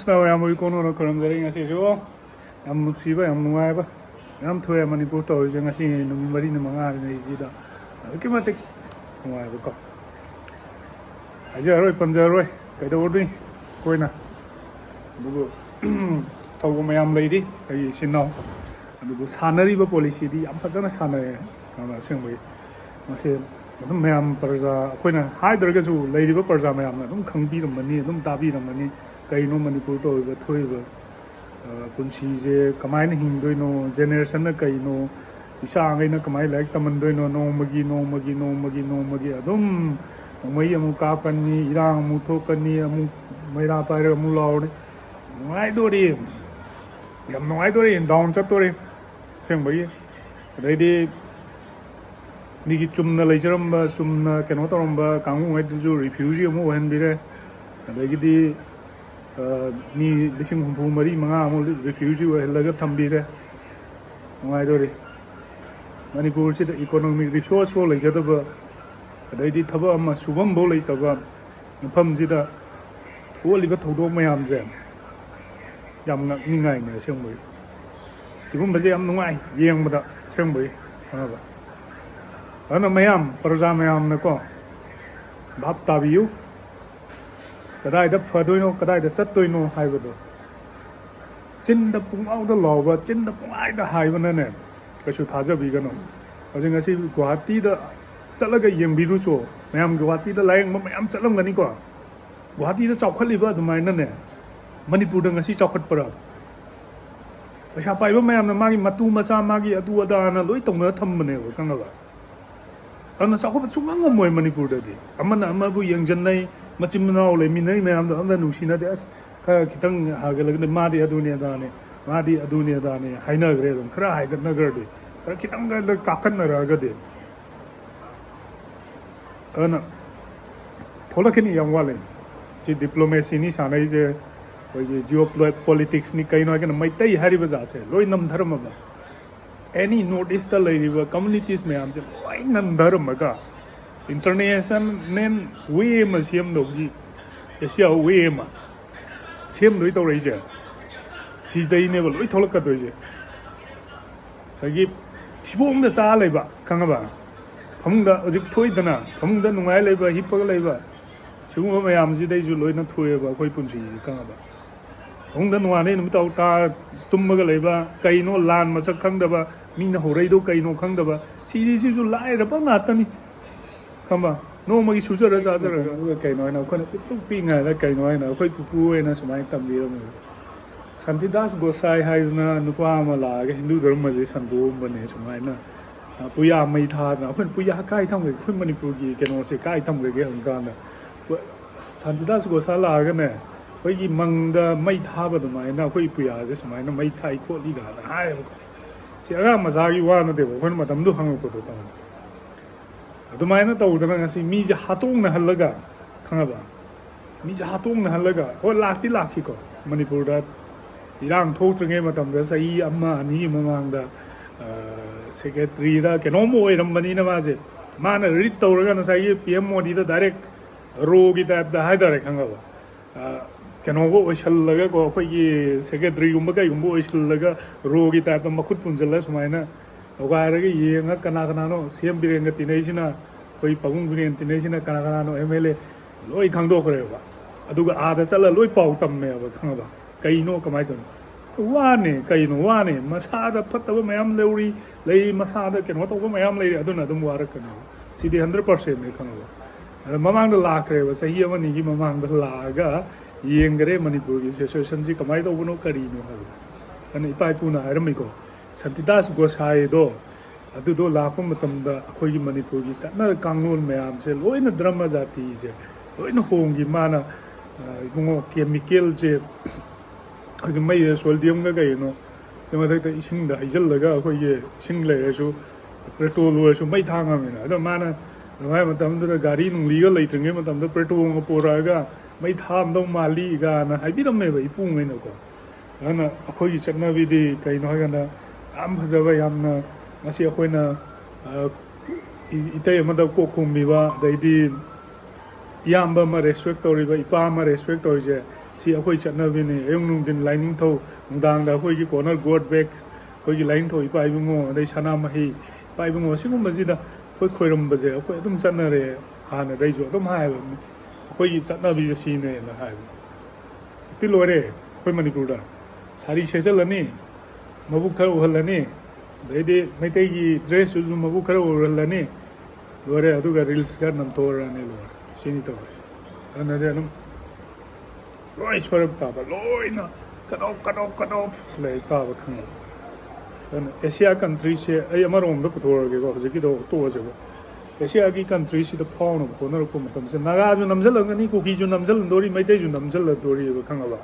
Christ ꯌꯥꯝ ꯏꯀꯣꯅꯣꯅ ꯈꯨꯔꯨꯝꯖꯔꯤ ꯉꯁꯤꯁꯨ ꯌꯥꯝ ꯅꯨꯡꯁꯤꯕ ꯌꯥꯝ ꯅꯨꯡꯉꯥꯏꯕ ꯌꯥꯝ ꯊꯣꯛꯑꯦ ꯃꯅꯤꯄꯨꯔ ꯇꯧꯔꯤꯁꯦ ꯉꯁꯤ ꯅꯨꯃꯤꯠ ꯃꯔꯤꯅ ꯃꯉꯥꯅꯤꯁꯤꯗ ꯑꯗꯨꯛꯀꯤ ꯃꯇꯤꯛ ꯅꯨꯡꯉꯥꯏꯕꯀꯣ ꯍꯥꯏꯖꯔꯔꯣꯏ ꯄꯟꯖꯔꯔꯣꯏ ꯀꯩꯗꯧꯔꯨꯅꯤ ꯑꯩꯈꯣꯏꯅ ꯑꯗꯨꯕꯨ ꯇꯧꯕ ꯃꯌꯥꯝ ꯂꯩꯔꯤ ꯑꯩꯒꯤ ꯏꯆꯤꯟ ꯏꯅꯥꯎ ꯑꯗꯨꯕꯨ ꯁꯥꯟꯅꯔꯤꯕ ꯄꯣꯂꯤꯁꯤꯗꯤ ꯌꯥꯝ ꯐꯖꯅ ꯁꯥꯟꯅꯔꯦ ꯑꯁꯦꯡꯕꯒꯤ ꯃꯁꯤ ꯑꯗꯨꯝ ꯃꯌꯥꯝ ꯄ꯭ꯔꯖꯥ ꯑꯩꯈꯣꯏꯅ ꯍꯥꯏꯗ꯭ꯔꯒꯁꯨ ꯂꯩꯔꯤꯕ ꯄ꯭ꯔꯖꯥ ꯃꯌꯥꯝꯅ ꯑꯗꯨꯝ ꯈꯪꯕꯤꯔꯝꯃꯅꯤ ꯑꯗꯨꯝ ꯇꯥꯕꯤꯔꯝꯃꯅꯤ ꯀꯩꯅꯣ ꯃꯅꯤꯄꯨꯔ ꯇꯧꯔꯤꯕ ꯊꯣꯛꯏꯕ ꯄꯨꯟꯁꯤꯁꯦ ꯀꯃꯥꯏꯅ ꯍꯤꯡꯗꯣꯏꯅꯣ ꯖꯦꯅꯦꯔꯦꯁꯟꯅ ꯀꯩꯅꯣ ꯏꯆꯥꯉꯩꯅ ꯀꯃꯥꯏꯅ ꯂꯥꯏꯔꯤꯛ ꯇꯝꯍꯟꯗꯣꯏꯅꯣ ꯅꯣꯡꯃꯒꯤ ꯑꯗꯨꯝ ꯅꯣꯡꯃꯩ ꯑꯃꯨꯛ ꯀꯥꯞꯀꯅꯤ ꯏꯔꯥꯡ ꯑꯃꯨꯛ ꯊꯣꯛꯀꯅꯤ ꯑꯃꯨꯛ ꯃꯩꯔꯥ ꯄꯥꯏꯔꯒ ꯑꯃꯨꯛ ꯂꯥꯎꯔꯅꯤ ꯅꯨꯡꯉꯥꯏꯗꯣꯔꯤ ꯌꯥꯝ ꯅꯨꯡꯉꯥꯏꯗꯣꯔꯤ ꯗꯥꯎꯟ ꯆꯠꯇꯣꯔꯤ ꯑꯁꯦꯡꯕꯒꯤ ꯑꯗꯩꯗꯤ ꯃꯤꯒꯤ ꯆꯨꯝꯅ ꯂꯩꯖꯔꯝꯕ ꯆꯨꯝꯅ ꯀꯩꯅꯣ ꯇꯧꯔꯝꯕ ꯀꯥꯡꯕꯨꯉꯩꯗꯨꯁꯨ ꯔꯤꯐ꯭ꯌꯨꯖꯤ ꯑꯃꯨꯛ ꯑꯣꯏꯍꯟꯕꯤꯔꯦ ꯑꯗꯒꯤꯗꯤ ꯃꯤ 64,000-65,000 ꯑꯃꯨꯛ ꯔꯤꯐ꯭ꯌꯨꯖꯤ ꯑꯣꯏꯍꯜꯂꯒ ꯊꯝꯕꯤꯔꯦ ꯅꯨꯡꯉꯥꯏꯗꯣꯔꯤ ꯃꯅꯤꯄꯨꯔꯁꯤꯗ ꯏꯀꯣꯅꯣꯃꯤꯛ ꯔꯤꯁꯣꯔꯁꯐꯥꯎ ꯂꯩꯖꯗꯕ ꯑꯗꯩꯗꯤ ꯊꯕꯛ ꯑꯃ ꯁꯨꯐꯝꯐꯥꯎ ꯂꯩꯇꯕ ꯃꯐꯝꯁꯤꯗ ꯊꯣꯛꯍꯜꯂꯤꯕ ꯊꯧꯗꯣꯛ ꯃꯌꯥꯝꯁꯦ ꯌꯥꯝ ꯉꯛꯅꯤꯡꯉꯥꯏꯅꯦ ꯑꯁꯦꯡꯕꯒꯤ ꯁꯤꯒꯨꯝꯕꯁꯦ ꯌꯥꯝ ꯅꯨꯡꯉꯥꯏ ꯌꯦꯡꯕꯗ ꯑꯁꯦꯡꯕꯒꯤ ꯈꯪꯉꯕ ꯑꯗꯨꯅ ꯃꯌꯥꯝ ꯄ꯭ꯔꯖꯥ ꯃꯌꯥꯝꯅꯀꯣ ꯚꯥꯞ ꯇꯥꯕꯤꯌꯨ ꯀꯗꯥꯏꯗ ꯐꯗꯣꯏꯅꯣ ꯀꯗꯥꯏꯗ ꯆꯠꯇꯣꯏꯅꯣ ꯍꯥꯏꯕꯗꯣ ꯆꯤꯟꯗ ꯄꯨꯡꯉꯥꯎꯗ ꯂꯥꯎꯕ ꯆꯤꯟꯗ ꯄꯨꯡꯍꯥꯏꯗ ꯍꯥꯏꯕꯅꯅꯦ ꯀꯩꯁꯨ ꯊꯥꯖꯕꯤꯒꯅꯨ ꯍꯧꯖꯤꯛ ꯉꯁꯤ ꯒꯨꯍꯥꯇꯤꯗ ꯆꯠꯂꯒ ꯌꯦꯡꯕꯤꯔꯨꯆꯣ ꯃꯌꯥꯝ ꯒꯨꯍꯥꯇꯤꯗ ꯂꯥꯌꯦꯡꯕ ꯃꯌꯥꯝ ꯆꯠꯂꯝꯒꯅꯤꯀꯣ ꯒꯨꯍꯥꯇꯤꯗ ꯆꯥꯎꯈꯠꯂꯤꯕ ꯑꯗꯨꯃꯥꯏꯅꯅꯦ ꯃꯅꯤꯄꯨꯔꯗ ꯉꯁꯤ ꯆꯥꯎꯈꯠꯄꯔꯥ ꯄꯩꯁా ꯄꯥꯏꯕ ꯃꯌꯥꯝꯅ ꯃꯥꯒꯤ ꯃꯇꯨ ꯃꯆꯥ ꯃꯥꯒꯤ ꯑꯗꯨ ꯑꯗꯥꯅ ꯂꯣꯏ ꯇꯧꯅ ꯊꯝꯕꯅꯦꯕ ꯈꯪꯉꯕ ꯑꯗꯨꯅ ꯆꯥꯎꯈꯠꯄ ꯁꯨꯡꯉꯝ ꯉꯝꯃꯣꯏ ꯃꯅꯤꯄꯨꯔꯗꯗꯤ ꯑꯃꯅ ꯑꯃꯕꯨ ꯌꯦꯡꯁꯤꯟꯅꯩ ꯃꯆꯤꯟ ꯃꯅꯥꯎ ꯂꯩꯃꯤꯟꯅꯩ ꯃꯌꯥꯝꯗꯣ ꯑꯝꯇ ꯅꯨꯡꯁꯤꯅꯗꯦ ꯑꯁ ꯈꯔ ꯈꯤꯇꯪ ꯍꯥꯏꯒꯠꯂꯒꯗꯤ ꯃꯥꯗꯤ ꯑꯗꯨꯅꯤ ꯑꯗꯥꯅꯤ ꯃꯥꯗꯤ ꯑꯗꯨꯅꯤ ꯑꯗꯥꯅꯤ ꯍꯥꯏꯅꯈ꯭ꯔꯦ ꯑꯗꯨꯝ ꯈꯔ ꯍꯥꯏꯒꯠꯅꯈ꯭ꯔꯗꯤ ꯈꯔ ꯈꯤꯇꯪ ꯀꯥꯈꯠꯅꯔꯛꯑꯒꯗꯤ ꯑꯗꯨꯅ ꯊꯣꯛꯂꯛꯈꯤꯅꯤ ꯌꯥꯝ ꯋꯥꯠꯂꯦ ꯁꯤ ꯗꯤꯄ꯭ꯂꯣꯃꯦꯁꯤꯅꯤ ꯁꯥꯟꯅꯩꯁꯦ ꯑꯩꯈꯣꯏꯒꯤ ꯖꯤꯑꯣ ꯄꯣꯂꯤꯇꯤꯛꯁꯅꯤ ꯀꯩꯅꯣ ꯍꯥꯏꯒꯅ ꯃꯩꯇꯩ ꯍꯥꯏꯔꯤꯕ ꯖꯥꯠꯁꯦ ꯂꯣꯏ ꯅꯝꯊꯔꯝꯃꯕ ꯑꯦꯅꯤ ꯅꯣꯔꯠ ꯏꯁꯇ ꯂꯩꯔꯤꯕ ꯀꯝꯃꯨꯅꯤꯇꯤꯁ ꯃꯌꯥꯝꯁꯦ ꯂꯣꯏ ꯅꯝꯊꯔꯝꯃꯒ ꯏꯟꯇꯔꯅꯦꯁꯅꯦꯜ ꯋꯦ ꯑꯃ ꯁꯦꯝꯗꯧꯒꯤ ꯑꯦꯁꯤꯌꯥ ꯋꯦ ꯑꯃ ꯁꯦꯝꯗꯣꯏ ꯇꯧꯔꯛꯏꯁꯦ ꯁꯤꯗꯩꯅꯦꯕ ꯂꯣꯏ ꯊꯣꯛꯂꯛꯀꯗꯣꯏꯁꯦ ꯉꯁꯥꯏꯒꯤ ꯊꯤꯕꯣꯡꯗ ꯆꯥ ꯂꯩꯕ ꯈꯪꯉꯕ ꯐꯃꯨꯡꯗ ꯍꯧꯖꯤꯛ ꯊꯣꯛꯏꯗꯅ ꯐꯃꯨꯡꯗ ꯅꯨꯡꯉꯥꯏ ꯂꯩꯕ ꯍꯤꯞꯄꯒ ꯂꯩꯕ ꯁꯤꯒꯨꯝꯕ ꯃꯌꯥꯝꯁꯤꯗꯩꯁꯨ ꯂꯣꯏꯅ ꯊꯣꯛꯑꯦꯕ ꯑꯩꯈꯣꯏ ꯄꯨꯟꯁꯤꯁꯤ ꯈꯪꯉꯕ ꯐꯃꯨꯡꯗ ꯅꯨꯡꯉꯥꯏꯅꯩ ꯅꯨꯃꯤꯠ ꯇꯥ ꯇꯨꯝꯃꯒ ꯂꯩꯕ ꯀꯩꯅꯣ ꯂꯥꯟ ꯃꯁꯛ ꯈꯪꯗꯕ ꯃꯤꯅ ꯍꯧꯔꯛꯏꯗꯣ ꯀꯩꯅೋ ꯈꯪꯗꯕ ꯁꯤꯁꯤꯁꯨ ꯂꯥꯏꯔꯕ ꯉꯥꯛꯇꯅꯤ ꯈꯪꯕ ꯅꯣꯡꯃꯒꯤ ꯁꯨꯖꯔ ꯆꯥꯖꯔꯒ ꯑꯗꯨꯒ ꯀꯩꯅꯣ ꯍꯥꯏꯅ ꯑꯩꯈꯣꯏꯅ ꯄꯤꯛꯇ꯭ꯔꯨ ꯄꯤꯛꯉꯥꯏꯗ ꯀꯩꯅꯣ ꯍꯥꯏꯅ ꯑꯩꯈꯣꯏ ꯄꯨꯄꯨ ꯍꯣꯏꯅ ꯁꯨꯃꯥꯏꯅ ꯇꯝꯕꯤꯔꯝꯃꯦꯕ ꯁꯥꯟꯇꯤꯗꯥꯁ ꯒꯣꯁꯥꯏ ꯍꯥꯏꯗꯨꯅ ꯅꯨꯄꯥ ꯑꯃ ꯂꯥꯛꯑꯒ ꯍꯤꯟꯗꯨ ꯙꯔꯃꯁꯦ ꯁꯟꯗꯣꯛꯑꯝꯕꯅꯦ ꯁꯨꯃꯥꯏꯅ ꯄꯨꯌꯥ ꯃꯩ ꯊꯥꯗꯅ ꯑꯩꯈꯣꯏꯅ ꯄꯨꯌꯥ ꯀꯥꯏ ꯊꯝꯈ꯭ꯔꯒꯦ ꯑꯩꯈꯣꯏ ꯃꯅꯤꯄꯨꯔꯒꯤ ꯀꯩꯅꯣꯁꯦ ꯀꯥꯏ ꯊꯝꯈ꯭ꯔꯒꯦ ꯍꯪꯀꯥꯟꯗ ꯁꯥꯟꯇꯤꯗꯥꯁ ꯒꯣꯁꯥꯏ ꯂꯥꯛꯑꯒꯅꯦ ꯑꯩꯈꯣꯏꯒꯤ ꯃꯪꯗ ꯃꯩ ꯊꯥꯕ ꯑꯗꯨꯃꯥꯏꯅ ꯑꯩꯈꯣই ꯄꯨꯌꯥꯁꯦ ꯁꯨꯃꯥꯏꯅ ꯃꯩ ꯊꯥꯏ ꯈꯣꯠꯂꯤ ꯀꯥꯏꯅ ꯍꯥꯏꯌꯦꯕꯀꯣ ꯁꯤ ꯑꯉꯥꯡ ꯃꯆꯥꯒꯤ ꯋꯥ ꯅꯠꯇꯦꯕ ꯑꯩꯈꯣꯏꯅ ꯃꯇꯝꯗꯨ ꯍꯪꯉꯛꯄꯗꯣ ꯈꯪꯉꯕ ꯑꯗꯨꯃꯥꯏꯅ ꯇꯧꯗꯅ ꯉꯁꯤ ꯃꯤꯁꯦ ꯍꯥꯠꯇꯣꯛꯅꯍꯜꯂꯒ ꯈꯪꯉꯕ ꯃꯤꯁꯦ ꯍꯥꯠꯇꯣꯛꯅꯍꯜꯂꯒ ꯍꯣꯏ ꯂꯥꯛꯇꯤ ꯂꯥꯛꯈꯤꯀꯣ ꯃꯅꯤꯄꯨꯔꯗ ꯏꯔꯥꯡ ꯊꯣꯛꯇ꯭ꯔꯤꯉꯩ ꯃꯇꯝꯗ ꯆꯍꯤ 1-2 ꯃꯃꯥꯡꯗ ꯁꯦꯀ꯭ꯔꯦꯇ꯭ꯔꯤꯗ ꯀꯩꯅꯣꯝ ꯑꯣꯏꯔꯝꯕꯅꯤꯅ ꯃꯥꯁꯦ ꯃꯥꯅ ꯔꯤꯠ ꯇꯧꯔꯒ ꯉꯁꯥꯏꯒꯤ PM ꯃꯣꯗꯤꯗ ꯗꯥꯏꯔꯦꯛ ꯔꯣꯒꯤ ꯇꯥꯏꯞꯇ ꯍꯥꯏꯇꯥꯔꯦ ꯈꯪꯉꯕ ꯀꯩꯅꯣꯒ ꯑꯣꯏꯁꯜꯂꯒꯀꯣ ꯑꯩꯈꯣꯏꯒꯤ ꯁꯦꯀ꯭ꯔꯦꯇ꯭ꯔꯤꯒꯨꯝꯕ ꯀꯩꯒꯨꯝꯕ ꯑꯣꯏꯁꯜꯂꯒ ꯔꯣꯒꯤ ꯇꯥꯏꯞꯇ ꯃꯈꯨꯠ ꯄꯨꯟꯁꯤꯜꯂꯒ ꯁꯨꯃꯥꯏꯅ ꯇꯧꯒꯥꯏꯔꯒ ꯌꯦꯡꯉ ꯀꯅꯥꯅꯣ CM ꯕꯤꯔꯦꯟꯒ ꯇꯤꯟꯅꯩꯁꯤꯅ ꯑꯩꯈꯣꯏ ꯄꯥꯕꯨꯡ ꯕꯤꯔꯦꯟ ꯇꯤꯟꯅꯩꯁꯤꯅ ꯀꯅꯥꯅꯣ MLA ꯂꯣꯏ ꯈꯪꯗꯣꯛꯈ꯭ꯔꯦꯕ ꯑꯗꯨꯒ ꯑꯥꯗ ꯆꯠꯂ ꯂꯣꯏ ꯄꯥꯎ ꯇꯝꯃꯦꯕ ꯈꯪꯉꯕ ꯀꯩꯅꯣ ꯀꯃꯥꯏꯅ ꯇꯧꯅꯣ ꯋꯥꯅꯦ ꯀꯩꯅꯣ ꯋꯥꯅꯦ ꯃꯁꯥꯗ ꯐꯠꯇꯕ ꯃꯌꯥꯝ ꯂꯩ ꯃꯁꯥꯗ ꯀꯩꯅꯣ ꯇꯧꯕ ꯃꯌꯥम ꯂꯩꯔꯤ ꯑꯗꯨꯅ ꯑꯗꯨꯝ ꯋꯥꯔꯛꯀꯅꯦꯕ ꯁꯤꯗꯤ 100%ꯅꯦ ꯈꯪꯉꯕ ꯑꯗ ꯃꯃꯥꯡꯗ ꯂꯥꯛꯈ꯭ꯔꯦꯕ ꯆꯍꯤ 1-2ꯒꯤ ꯃꯃꯥꯡꯗ ꯂꯥꯛꯑꯒ ꯌꯦꯡꯈꯔꯦ ꯃꯅꯤꯄꯨꯔꯒꯤ ꯁꯤꯆꯨꯋꯦꯁꯟꯁꯤ ꯀꯃꯥꯏꯅ ꯇꯧꯕꯅꯣ ꯀꯔꯤꯅꯣ ꯍꯥꯏꯕꯗꯣ ꯑꯗꯨꯅ ꯏꯄꯥ ꯏꯄꯨꯅ ꯍꯥꯏꯔꯝꯃꯤꯀꯣ ꯁꯥꯟꯇꯤꯗꯥꯁ ꯒꯣꯁꯥꯏꯗꯣ ꯑꯗꯨꯗꯣ ꯂꯥꯛꯄ ꯃꯇꯝꯗ ꯑꯩꯈꯣꯏꯒꯤ ꯃꯅꯤꯄꯨꯔꯒꯤ ꯆꯠꯅ ꯀꯥꯡꯂꯣꯟ ꯃꯌꯥꯝꯁꯦ ꯂꯣꯏꯅ ꯙꯔꯃ ꯖꯥꯇꯤꯁꯦ ꯂꯣꯏꯅ ꯍꯣꯡꯈꯤ ꯃꯥꯅ ꯏꯕꯨꯡꯉꯣ ꯀꯦꯃꯤꯀꯦꯜꯁꯦ ꯍꯧꯖꯤꯛ ꯃꯩꯗ ꯁꯣꯜꯗꯤꯌꯝꯒ ꯀꯩꯅꯣ ꯁꯤ ꯃꯊꯛꯇ ꯏꯁꯤꯡꯗ ꯍꯩꯖꯤꯜꯂꯒ ꯑꯩꯈꯣꯏꯒꯤ ꯏꯁꯤꯡ ꯂꯩꯔꯁꯨ ꯄꯦꯇ꯭ꯔꯣꯜ ꯑꯣꯏꯔꯁꯨ ꯃꯩ ꯊꯥ ꯉꯝꯃꯤꯅ ꯑꯗꯣ ꯃꯥꯅ ꯑꯗꯨꯃꯥꯏꯅ ꯃꯇꯝꯗꯨꯗ ꯒꯥꯔꯤ ꯅꯨꯡꯂꯤꯒ ꯂꯩꯇ꯭ꯔꯤꯉꯩ ꯃꯇꯝꯗ ꯄꯦꯇ꯭ꯔꯣꯜꯒ ꯄꯨꯔꯛꯑꯒ ꯃꯩ ꯊꯥꯝꯗꯧ ꯃꯥꯜꯂꯤ ꯒꯥꯅ ꯍꯥꯏꯕꯤꯔꯝꯃꯦꯕ ꯏꯄꯨꯉꯩꯅꯀꯣ ꯑꯗꯨꯅ ꯑꯩꯈꯣꯏꯒꯤ ꯆꯠꯅꯕꯤꯗꯤ ꯀꯩꯅꯣ ꯍꯥꯏꯀꯥꯟꯗ ꯌꯥꯝ ꯐꯖꯕ ꯌꯥꯝꯅ ꯉꯁꯤ ꯑꯩꯈꯣꯏꯅ ꯏꯇꯩ ꯑꯃꯗ ꯀꯣꯛ ꯈꯨꯝꯕꯤꯕ ꯑꯗꯩꯗꯤ ꯏꯌꯥꯝꯕ ꯑꯃ ꯔꯦꯁꯄꯦꯛ ꯇꯧꯔꯤꯕ ꯏꯄꯥ ꯑꯃ ꯔꯦꯁꯄꯦꯛ ꯇꯧꯔꯤꯁꯦ ꯁꯤ ꯑꯩꯈꯣꯏ ꯆꯠꯅꯕꯤꯅꯤ ꯑꯌꯨꯛ ꯅꯨꯡꯊꯤꯟ ꯂꯥꯏꯅꯤꯡꯊꯧ ꯅꯨꯡꯗꯥꯡꯗ ꯑꯩꯈꯣꯏꯒꯤ ꯀꯣꯅꯔ ꯒꯣꯗ ꯕꯦꯛ ꯑꯩꯈꯣꯏꯒꯤ ꯂꯥꯏꯅꯤꯡꯊꯧ ꯏꯄꯥ ꯏꯕꯨꯡꯉꯣ ꯑꯗꯩ ꯁꯅꯥꯃꯍꯤ ꯏꯄꯥ ꯏꯕꯨꯡꯉꯣ ꯁꯤꯒꯨꯝꯕꯁꯤꯗ ꯑꯩꯈꯣꯏ ꯈꯣꯏꯔꯝꯕꯁꯦ ꯑꯩꯈꯣꯏ ꯑꯗꯨꯝ ꯆꯠꯅꯔꯦ ꯍꯥꯟꯅꯗꯩꯁꯨ ꯑꯗꯨꯝ ꯍꯥꯏꯕꯅꯤ ꯑꯩꯈꯣꯏꯒꯤ ꯆꯠꯅꯕꯤꯁꯦ ꯁꯤꯅꯦꯅ ꯍꯥꯏꯕ ꯇꯤ ꯂꯣꯏꯔꯦ ꯑꯩꯈꯣꯏ ꯃꯅꯤꯄꯨꯔꯗ ꯁꯥꯔꯤ ꯁꯦꯠꯆꯜꯂꯅꯤ ꯃꯕꯨꯛ ꯈꯔ ꯎꯍꯜꯂꯅꯤ ꯑꯗꯩꯗꯤ ꯃꯩꯇꯩꯒꯤ ꯗ꯭ꯔꯦꯁꯇꯨꯁꯨ ꯃꯕꯨꯛ ꯈꯔ ꯎꯍꯜꯂꯅꯤ ꯂꯣꯏꯔꯦ ꯑꯗꯨꯒ ꯔꯤꯜꯁ ꯈꯔ ꯅꯝꯊꯣꯛꯑꯔꯅꯤ ꯂꯣꯏꯔꯦ ꯁꯤꯅꯤ ꯇꯧꯔꯤꯁꯦ ꯑꯗꯨꯅꯗꯤ ꯑꯗꯨꯝ ꯂꯣꯏ ꯁꯣꯏꯔꯛ ꯇꯥꯕ ꯂꯣꯏꯅ ꯀꯠ ꯑꯣꯐ ꯂꯩꯔꯛ ꯇꯥꯕ ꯈꯪꯉꯕ ꯑꯗꯨꯅ ꯑꯦꯁꯤꯌꯥ ꯀꯟꯇ꯭ꯔꯤꯁꯦ ꯑꯩ ꯑꯃꯔꯣꯝꯗ ꯄꯨꯊꯣꯔꯛꯑꯒꯦꯀꯣ ꯍꯧꯖꯤꯛꯀꯤꯗꯣ ꯇꯣꯛꯑꯁꯦꯕ ꯑꯦꯁꯤꯌꯥꯒꯤ ꯀꯟꯇ꯭ꯔꯤꯁꯤꯗ ꯐꯥꯎꯅꯕ ꯍꯣꯠꯅꯔꯛꯄ ꯃꯇꯝꯁꯤꯗ ꯅꯥꯒꯥꯁꯨ ꯅꯝꯁꯤꯜꯂꯛꯀꯅꯤ ꯀꯨꯀꯤꯁꯨ ꯅꯝꯁꯤꯜꯂꯗꯣꯔꯤ ꯃꯩꯇꯩꯁꯨ ꯅꯝꯁꯤꯜꯂꯗꯣꯔꯤꯕ ꯈꯪꯉꯕ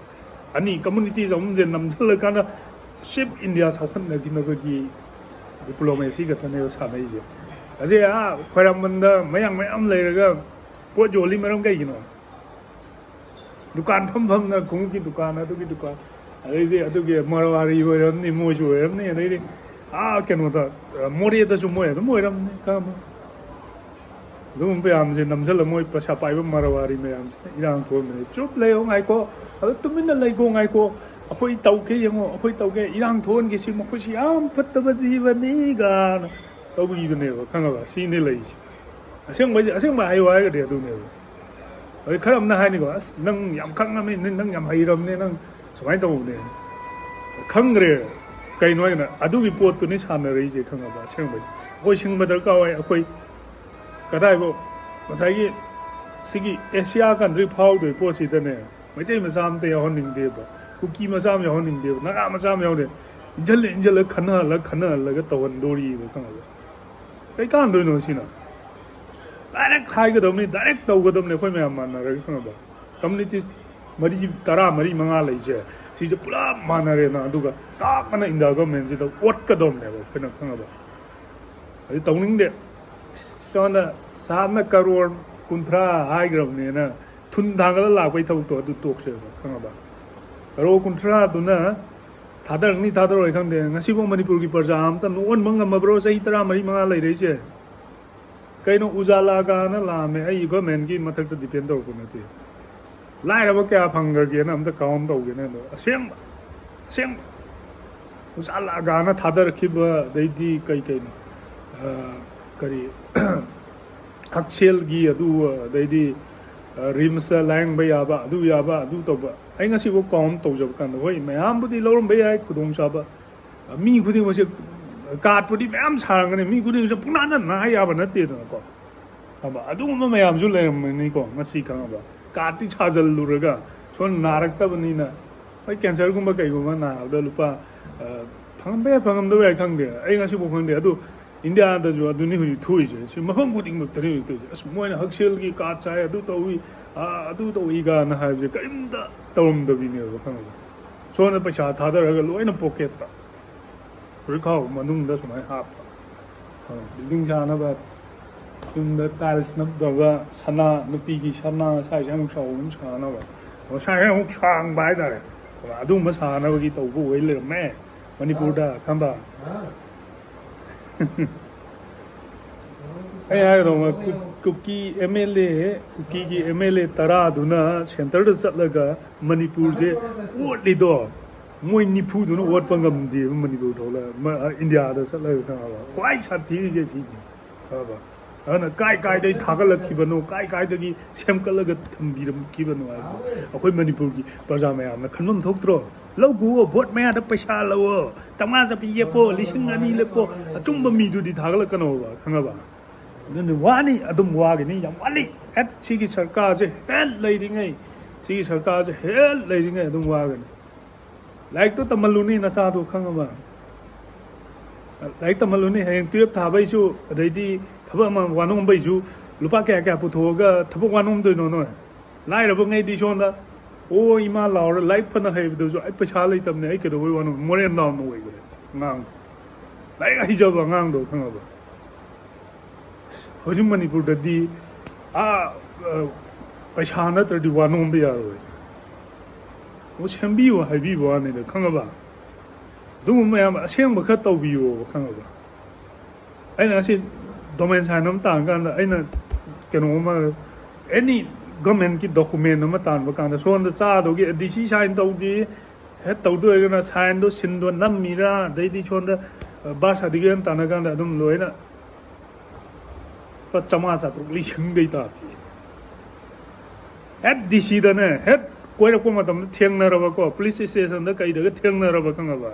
ꯑꯅꯤ ꯀꯝꯃꯨꯅꯤꯇꯤꯁ ꯑꯍꯨꯝꯁꯦ ꯅꯝꯁꯤꯜꯂꯀꯥꯟꯗ ꯁꯤꯞ ꯏꯟꯗꯤꯌꯥ ꯆꯥꯎꯈꯠꯅꯈꯤꯅꯕꯒꯤ ꯗꯤꯄ꯭ꯂꯣꯃꯦꯁꯤ ꯈꯛꯇꯅꯦꯕ ꯁꯥꯟꯅꯩꯁꯦ ꯑꯁꯤ ꯈ꯭ꯋꯥꯏꯔꯝꯕꯟꯗ ꯃꯌꯥꯝ ꯂꯩꯔꯒ ꯄꯣꯠ ꯌꯣꯜꯂꯤ ꯃꯔꯝ ꯀꯩꯒꯤꯅꯣ ꯗꯨꯀꯥꯟ ꯐꯝꯅ ꯈꯣꯡꯎꯞꯀꯤ ꯗꯨꯀꯥꯟ ꯑꯗꯨꯒꯤ ꯗꯨꯀꯥꯟ ꯑꯗꯩꯗꯤ ꯑꯗꯨꯒꯤ ꯃꯔꯋꯥꯔꯤ ꯑꯣꯏꯔꯝꯅꯤ ꯃꯣꯏꯁꯨ ꯑꯣꯏꯔꯝꯅꯤ ꯑꯗꯩꯗꯤ ꯀꯩꯅꯣꯗ ꯃꯣꯔꯦꯗꯁꯨ ꯃꯣꯏ ꯑꯗꯨꯝ ꯑꯣꯏꯔꯝꯅꯤ ꯈꯪꯉꯕ ꯑꯗꯨꯒꯨꯝꯕ ꯃꯌꯥꯝꯁꯦ ꯅꯝꯁꯤꯜꯂ ꯃꯣꯏ ꯄꯩꯁꯥ ꯄꯥꯏꯕ ꯃꯔꯋꯥꯔꯤ ꯃꯌꯥꯝꯁꯤꯅ ꯏꯔꯥꯡ ꯊꯣꯛꯑꯝꯕꯅꯤ ꯆꯨꯞ ꯂꯩꯌꯣ ꯉꯥꯏꯀꯣ ꯑꯗꯨ ꯇꯨꯃꯤꯟꯅ ꯂꯩꯀꯣ ꯉꯥꯏꯀꯣ ꯑꯩꯈꯣꯏ ꯇꯧꯒꯦ ꯌꯦꯡꯉꯣ ꯑꯩꯈꯣꯏ ꯇꯧꯒꯦ ꯏꯔꯥꯡ ꯊꯣꯛꯍꯟꯒꯦ ꯁꯤ ꯃꯈꯣꯏꯁꯤ ꯌꯥꯝ ꯐꯠꯇꯕ ꯖꯤꯕꯅꯤ ꯒꯥꯅ ꯇꯧꯕꯤꯕꯅꯦꯕ ꯈꯪꯉꯕ ꯁꯤꯅꯦ ꯂꯩꯔꯤꯁꯦ ꯑꯁꯦꯡꯕ ꯍꯥꯏꯌꯨ ꯍꯥꯏꯔꯒꯗꯤ ꯑꯗꯨꯅꯦꯕ ꯑꯗꯩ ꯈꯔ ꯑꯃꯅ ꯍꯥꯏꯅꯤꯀꯣ ꯑꯁ ꯅꯪ ꯌꯥꯝ ꯈꯪꯉꯝꯃꯤ ꯅꯪ ꯌꯥꯝ ꯍꯩꯔꯕꯅꯦ ꯅꯪ ꯁꯨꯃꯥꯏꯅ ꯇꯧꯕꯅꯦ ꯈꯪꯗ꯭ꯔꯦ ꯀꯩꯅꯣ ꯍꯥꯏꯅ ꯑꯗꯨꯒꯤ ꯄꯣꯠꯇꯨꯅꯤ ꯁꯥꯟꯅꯔꯛꯏꯁꯦ ꯈꯪꯉꯕ ꯑꯁꯦꯡꯕꯗꯤ ꯑꯩꯈꯣꯏ ꯁꯤꯡꯕ ꯗꯔꯀꯥꯔ ꯑꯣꯏ ꯑꯩꯈꯣꯏ ꯀꯗꯥꯏꯐꯥꯎ ꯉꯁꯥꯏꯒꯤ ꯁꯤꯒꯤ ꯑꯦꯁꯤꯌꯥ ꯀꯟꯇ꯭ꯔꯤ ꯐꯥꯎꯗꯣꯏ ꯄꯣꯠꯁꯤꯗꯅꯦ ꯃꯩꯇꯩ ꯃꯆꯥ ꯑꯝꯇ ꯌꯥꯎꯍꯟꯅꯤꯡꯗꯦꯕ ꯀꯨꯀꯤ ꯃꯆꯥ ꯑꯃ ꯌꯥꯎꯍꯟꯅꯤꯡꯗꯦꯕ ꯅꯥꯒꯥ ꯃꯆꯥ ꯑꯃ ꯌꯥꯎꯗꯦ ꯏꯟꯁꯤꯜꯂ ꯈꯟꯅꯍꯜꯂꯒ ꯇꯧꯍꯟꯗꯣꯔꯤꯕ ꯈꯪꯉꯕ ꯀꯩ ꯀꯥꯟꯗꯣꯏꯅꯣ ꯁꯤꯅ ꯗꯥꯏꯔꯦꯛ ꯍꯥꯏꯒꯗꯕꯅꯤ ꯗꯥꯏꯔꯦꯛ ꯇꯧꯒꯗꯕꯅꯤ ꯑꯩꯈꯣꯏ ꯃꯌꯥꯝ ꯃꯥꯟꯅꯔꯒ ꯈꯪꯉꯕ ꯀꯝꯃꯨꯅꯤꯇꯤꯁ 10 ꯂꯩꯁꯦ ꯁꯤꯁꯦ ꯄꯨꯂꯞ ꯃꯥꯟꯅꯔꯦꯅ ꯑꯗꯨꯒ ꯇꯥꯛꯄꯅ ꯏꯟꯗꯤꯌꯥ ꯒꯣꯔꯃꯦꯟꯁꯤꯗ ꯑꯣꯠꯀꯗꯕꯅꯦꯕ ꯑꯩꯈꯣꯏꯅ ꯈꯪꯉꯕ ꯑꯗꯨ ꯇꯧꯅꯤꯡꯗꯦ ꯁꯣꯝꯗ ꯁꯥꯔꯅ ꯀꯔꯣꯔ 30 ꯍꯥꯏꯈ꯭ꯔꯕꯅꯦꯅ ꯊꯨꯟ ꯊꯥꯡꯒꯠꯂ ꯂꯥꯛꯄꯩ ꯊꯕꯛꯇꯣ ꯑꯗꯨ ꯇꯣꯛꯁꯦꯕ ꯈꯪꯉꯕ ꯀꯔꯣꯔ 30ꯗꯨꯅ ꯊꯥꯗꯔꯣꯏ ꯈꯪꯗꯦ ꯉꯁꯤꯐꯥꯎ ꯃꯅꯤꯄꯨꯔꯒꯤ ꯄ꯭ꯔꯖꯥ ꯑꯝꯇ ꯅꯣꯛꯍꯟꯕ ꯉꯝꯃꯕ꯭ꯔꯣ ꯆꯍꯤ 10 ꯂꯩꯔꯛꯏꯁꯦ ꯀꯩꯅꯣ ꯎꯖꯥꯂꯥꯒꯥꯅ ꯂꯥꯛꯑꯝꯃꯦ ꯑꯩ ꯒꯣꯔꯃꯦꯟꯒꯤ ꯃꯊꯛꯇ ꯗꯤꯄꯦꯟ ꯇꯧꯔꯛꯄ ꯅꯠꯇꯦ ꯂꯥꯏꯔꯕ ꯀꯌꯥ ꯐꯪꯈ꯭ꯔꯒꯦꯅ ꯑꯝꯇ ꯀꯥꯎꯟ ꯇꯧꯒꯦꯅ ꯑꯗꯣ ꯑꯁꯦꯡꯕ ꯎꯖꯥꯂꯥꯒꯥꯅ ꯊꯥꯗꯔꯛꯈꯤꯕ ꯑꯗꯩꯗꯤ ꯀꯩꯅꯣ ꯀꯔꯤ ꯍꯛꯁꯦꯜꯒꯤ ꯑꯗꯨ ꯑꯗꯩꯗꯤ ꯔꯤꯝꯁꯇ ꯂꯥꯌꯦꯡꯕ ꯌꯥꯕ ꯑꯗꯨ ꯇꯧꯕ ꯑꯩ ꯉꯁꯤꯐꯥꯎ ꯀꯥꯎꯟ ꯇꯧꯖꯕ ꯀꯥꯟꯗ ꯍꯣꯏ ꯃꯌꯥꯝꯕꯨꯗꯤ ꯂꯧꯔꯝꯕ ꯌꯥꯏ ꯈꯨꯗꯣꯡꯆꯥꯕ ꯃꯤ ꯈꯨꯗꯤꯡꯃꯛꯁꯦ ꯀꯥꯔꯠꯄꯨꯗꯤ ꯃꯌꯥꯝ ꯁꯥꯔꯝꯒꯅꯤ ꯃꯤ ꯈꯨꯗꯤꯡꯃꯛꯁꯦ ꯄꯨꯡꯅꯥꯟꯗ ꯅꯥ ꯌꯥꯕ ꯅꯠꯇꯦꯗꯅꯀꯣ ꯑꯗꯨꯒꯨꯝꯕ ꯃꯌꯥꯝꯁꯨ ꯂꯩꯔꯝꯒꯅꯤꯀꯣ ꯉꯁꯤ ꯈꯪꯉꯕ ꯀꯥꯔꯠꯇꯤ ꯁꯥꯖꯜꯂꯨꯔꯒ ꯁꯣꯝ ꯅꯥꯔꯛꯇꯕꯅꯤꯅ ꯍꯣꯏ ꯀꯦꯟꯁꯔꯒꯨꯝꯕ ꯀꯩꯒꯨꯝꯕ ꯅꯥꯕꯗ ꯂꯨꯄꯥ ꯐꯪꯉꯝꯕ ꯌꯥꯏ ꯐꯪꯉꯝꯗꯕ ꯌꯥꯏ ꯈꯪꯗꯦ ꯑꯩ ꯉꯁꯤꯐꯥꯎ ꯈꯪꯗꯦ ꯑꯗꯨ ꯏꯟꯗꯤꯌꯥꯗꯁꯨ ꯑꯗꯨꯅꯤ ꯍꯧꯖꯤꯛ ꯊꯣꯛꯏꯁꯦ ꯁꯤ ꯃꯐꯝ ꯈꯨꯗꯤꯡꯃꯛꯇꯅꯤ ꯍꯧꯖꯤꯛ ꯇꯧꯔꯤꯁꯦ ꯑꯁ ꯃꯣꯏꯅ ꯍꯛꯁꯦꯜꯒꯤ ꯀꯥꯔꯠ ꯆꯥꯏ ꯑꯗꯨ ꯇꯧꯏ ꯑꯗꯨ ꯇꯧꯏꯒꯥꯅ ꯍꯥꯏꯕꯁꯦ ꯀꯔꯤꯝꯇ ꯇꯧꯔꯝꯗꯕꯤꯅꯦꯕ ꯈꯪꯉꯕ ꯁꯣꯝꯗ ꯄꯩꯁꯥ ꯊꯥꯗꯔꯒ ꯂꯣꯏꯅ ꯄꯣꯀꯦꯠꯇ ꯐꯨꯔꯤꯠꯈꯥꯎ ꯃꯅꯨꯡꯗ ꯁꯨꯃꯥꯏꯅ ꯍꯥꯞꯄ ꯕꯤꯜꯗꯤꯡ ꯁꯥꯅꯕ ꯌꯨꯝꯗ ꯇꯥꯏꯜꯁ ꯅꯞꯇꯕ ꯁꯅꯥ ꯅꯨꯄꯤꯒꯤ ꯁꯅꯥ ꯁꯥꯏꯁꯦ ꯑꯃꯨꯛ ꯆꯥꯎꯕ ꯁꯥꯅꯕ ꯁꯥꯏꯁꯦ ꯑꯃꯨꯛ ꯁꯥꯡꯕ ꯍꯥꯏꯇꯥꯔꯦ ꯑꯗꯨꯒꯨꯝꯕ ꯁꯥꯅꯕꯒꯤ ꯇꯧꯕ ꯑꯣꯏ ꯂꯩꯔꯝꯃꯦ ꯃꯅꯤꯄꯨꯔꯗ ꯈꯪꯕ ꯑꯩ ꯍꯥꯏꯒꯗꯧꯕ ꯀꯨꯀꯤꯒꯤ ꯑꯦꯝ ꯑꯦꯜ ꯑꯦ 10ꯗꯨꯅ ꯁꯦꯟꯇꯔꯗ ꯆꯠꯂꯒ ꯃꯅꯤꯄꯨꯔꯁꯦ ꯑꯣꯠꯂꯤꯗꯣ ꯃꯣꯏ 90ꯗꯨꯅ ꯑꯣꯠꯄ ꯉꯝꯗꯦꯕ ꯃꯅꯤꯄꯨꯔ ꯊꯣꯛꯂꯒ ꯏꯟꯗꯤꯌꯥꯗ ꯆꯠꯂꯒ ꯈꯪꯉꯕ ꯈ꯭ꯋꯥꯏ ꯁꯥꯊꯤꯔꯤꯁꯦ ꯁꯤꯅꯤ ꯈꯪꯉꯕ ꯑꯗꯨꯅ ꯀꯥꯏꯗꯒꯤ ꯊꯥꯒꯠꯂꯛꯈꯤꯕꯅꯣ ꯀꯥꯏꯗꯒꯤ ꯁꯦꯝꯒꯠꯂꯒ ꯊꯝꯕꯤꯔꯝꯈꯤꯕꯅꯣ ꯍꯥꯏꯕꯗꯣ ꯑꯩꯈꯣꯏ ꯃꯅꯤꯄꯨꯔꯒꯤ ꯄ꯭ꯔꯖꯥ ꯃꯌꯥꯝꯅ ꯈꯟꯐꯝ ꯊꯣꯛꯇ꯭ꯔꯣ ꯂꯧꯈꯨꯋꯣ ꯚꯣꯠ ꯃꯌꯥꯗ ꯄꯩꯁꯥ ꯂꯧꯋꯣ 500 ꯆꯞꯄꯤ ꯌꯦꯞꯄꯣ 2,000 ꯂꯦꯞꯄꯣ ꯑꯆꯨꯝꯕ ꯃꯤꯗꯨꯗꯤ ꯊꯥꯒꯠꯂꯛꯀꯅꯣꯕ ꯈꯪꯉꯕ ꯑꯗꯨꯅ ꯋꯥꯅꯤ ꯑꯗꯨꯝ ꯋꯥꯒꯅꯤ ꯌꯥꯝ ꯋꯥꯠꯂꯤ ꯁꯤꯒꯤ ꯁꯔꯀꯥꯔꯁꯦ ꯂꯩꯔꯤꯉꯩ ꯑꯗꯨꯝ ꯋꯥꯒꯅꯤ ꯂꯥꯏꯔꯤꯛꯇꯣ ꯇꯝꯍꯜꯂꯨꯅꯤ ꯅꯆꯥꯗꯣ ꯈꯪꯉꯕ ꯂꯥꯏꯔꯤꯛ ꯇꯝꯍꯜꯂꯨꯅꯤ ꯍꯌꯦꯡ 12 ꯊꯥꯕꯩꯁꯨ ꯑꯗꯩꯗꯤ ꯊꯕꯛ ꯑꯃ ꯋꯥꯅꯣꯝꯕꯩꯁꯨ ꯂꯨꯄꯥ ꯀꯌꯥ ꯄꯨꯊꯣꯛꯑꯒ ꯊꯕꯛ ꯋꯥꯅꯣꯝꯗꯣꯏꯅꯣ ꯅꯣꯏ ꯂꯥꯏꯔꯕꯉꯩꯗꯤ ꯁꯣꯝꯗ ꯑꯣ ꯏꯃꯥ ꯂꯥꯎꯔ ꯂꯥꯏꯔꯤꯛ ꯐꯅ ꯍꯩꯕꯗꯁꯨ ꯑꯩ ꯄꯩꯁꯥ ꯂꯩꯇꯕꯅꯦ ꯑꯩ ꯀꯩꯗꯧꯕꯩ ꯋꯥꯅꯣ ꯃꯣꯔꯦꯜ ꯗꯥꯎꯟ ꯑꯣꯏꯈ꯭ꯔꯦ ꯑꯉꯥꯡꯗꯣ ꯂꯥꯏꯔꯤꯛ ꯍꯩꯖꯕ ꯑꯉꯥꯡꯗꯣ ꯈꯪꯉꯕ ꯍꯧꯖꯤꯛ ꯃꯅꯤꯄꯨꯔꯗꯗꯤ ꯄꯩꯁꯥ ꯅꯠꯇ꯭ꯔꯗꯤ ꯋꯥ ꯅꯣꯝꯕ ꯌꯥꯔꯣꯏ ꯁꯦꯝꯕꯤꯌꯨ ꯍꯥꯏꯕꯤꯕ ꯋꯥꯅꯤꯗ ꯈꯪꯉꯕ ꯑꯗꯨꯒꯨꯝꯕ ꯃꯌꯥꯝ ꯑꯁꯦꯡꯕ ꯈꯔ ꯇꯧꯕꯤꯌꯣꯕ ꯈꯪꯉꯕ ꯑꯩꯅ ꯉꯁꯤ ꯗꯣꯃꯦꯟ ꯁꯥꯏꯟ ꯑꯃ ꯇꯥꯡꯀꯥꯟꯗ ꯑꯩꯅ ꯀꯩꯅꯣꯝꯃ ꯑꯦꯅꯤ government ki document ma tan ba kan da so da cha do gi dc sign do di he to do ga sign do sin do nam mi ra dai di chon da ba sa di gan tan ga da dum loi na pa chama sa tu li chang dei ta ti at dc da ne he koi ra ko ma tam thiang na ra ba ko police station da kai da ga thiang na ra ba kan ba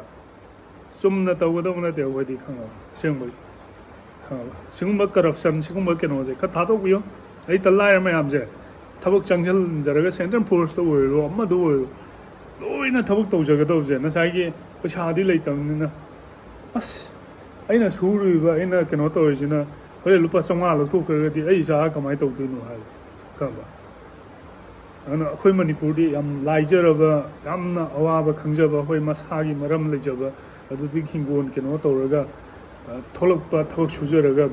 sum na to ga do na de wa di kan ba seng ba सिगुम्बा corruption सिगुम्बा केनोजे ख थादोबियो आई तल्लाय मयामजे थबक चंगल जरगा central force तो ओइरो अम्मा दो ओइरो लोइना थबक तौजगदौजे नसाइगे पैसादी लेतमनिना अस अइना सुरुइबा अइना केनो तौजिना होरे लुपा 500 लथोखरगदि अइ सा कमाय तौदिनो हाय कबा अना अखोय मणिपुरदि याम लाइजरबा यामना अवाबा खंजबा होय मसागी मरम लेजबा अदुदि खिंगोन केनो तौरगा थोलक्पा थबक सुजरगा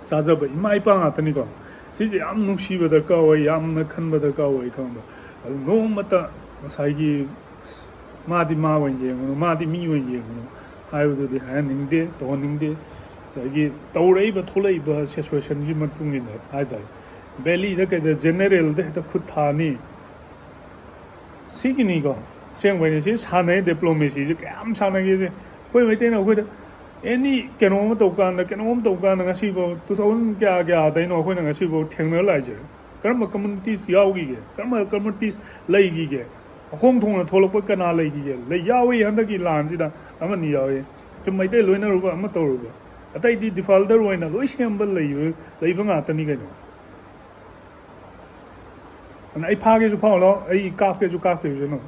चाजबा इमा इपा ngатनिको सिजे याम नुसिबा दरकार ओय यामना खनबा दरकार ओय खंबा नोमता मसाइगी मादि मा वन येंगनो मादि मी वन येंगनो हायबदि हायनिंगदे तोनिंगदे सगी तौरैबा थोलैबा सिचुएशन जी मतुंगिन हायदा बेली द के जनरल दे त खुद थानी सिगिनी को सेंगबैनि सि सानै डिप्लोमेसी जे काम सानगे जे कोइ मैतेना कोइ any केनोम तौकान ngasibo 2000 kya daino akhoi ngasibo thengna laije karma communities yawgi ge karma communities laigi ge ahong thong na tholok kana laigi ge le yawi handaki lan sida amani yawi ke maite loina ruba ama toruba atai di defaulter oina loi sembal leiba nga tani ge no ana ai phage ju phao lo ai kap ke ju no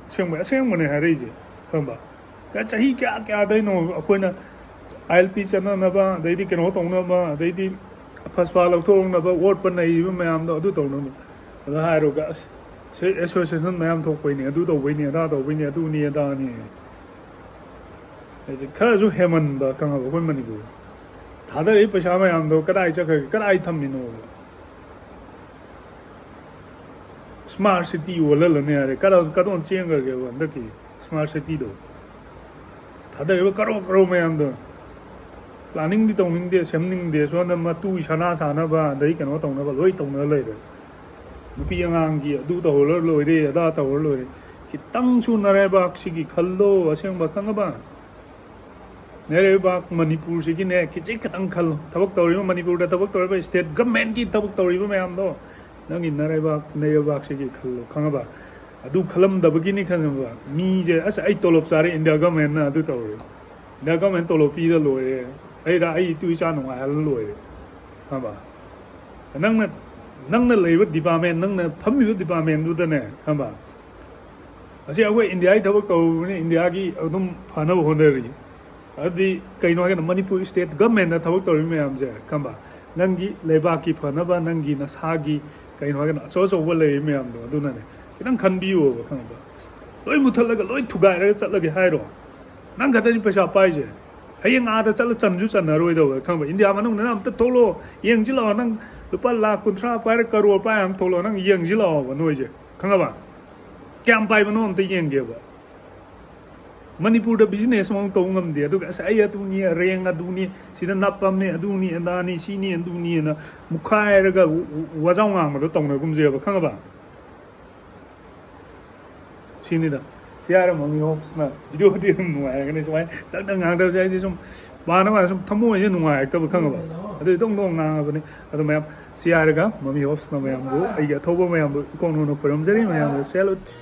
seng mane ha reije khamba ka chahi kya daino akhoi na ILP channel na ba daidi keno tong na ba daidi phaspa lok thong na ba word pa nai ba mayam do adu tong no da ha ro ga se association mayam thok pai ni adu do bai ni da do bai ni adu ni da ni ai kha ju heman ba kang ba ko mani bu 다들 이 पैसा mayam do kadai cha kadai tham ni no smart city wala la ne are kadon cheng ga ge wa ndaki smart city do 다들 이 karo mayam do planning di tong ning de semning de so na ma tu sana sana ba dai kano tong na ba loi tong na lai de nupi angang gi du to lo loi de da to lo loi ki tang chu na re ba si gi khallo aseng ba khang ba ne re ba manipur si gi ne ki chi katang khal thabak tori ma manipur da thabak tori ba state government ki thabak tori ba mayam do nang in na re ba ne ba si gi khallo khang ba adu khalam da ba gi ni khang ba mi je as ai tolop sare india government na adu to india government tolop pi da loi ai da ai tu cha no ai loi ha ba nang na lei department nang na phami department du da ne ha ba asi agoi india ai thabak to ne india gi adum phana honari adi kaino ga manipur state government na thabak to me am je ha ba nang gi leba ki phana ba nang gi na sa gi kaino ga so so wa lei me am do du na ne nang khan bi wo ba ha ba loi muthal ga loi thugai ra chat la gi hai ro nang ga da ni paisa pai je hayang ada chala chanju chanaroi do khang ba india manung na am ta tolo yeng ji lo nang lupa la kuntra pa crore pa am tolo nang yeng ji lo ba noi je khang ba kyam pai ba no am ta yeng ge ba manipur da business mong to ngam de du sa ai atu ni reng adu ni sida napam ni adu ni anda ni si ni adu ni na mukhai ra ga wa jang ang ma do tong na gum je ba khang ba sini da siara mami office na video di nuai ga ni so dang ngang da sai som ba na ba som thamo ye nuai ka ba khang ba adu dong ngang ba ni adu mayam siara ga mami office na mayam bu ai ga thoba mayam bu ikon no param jari mayam salute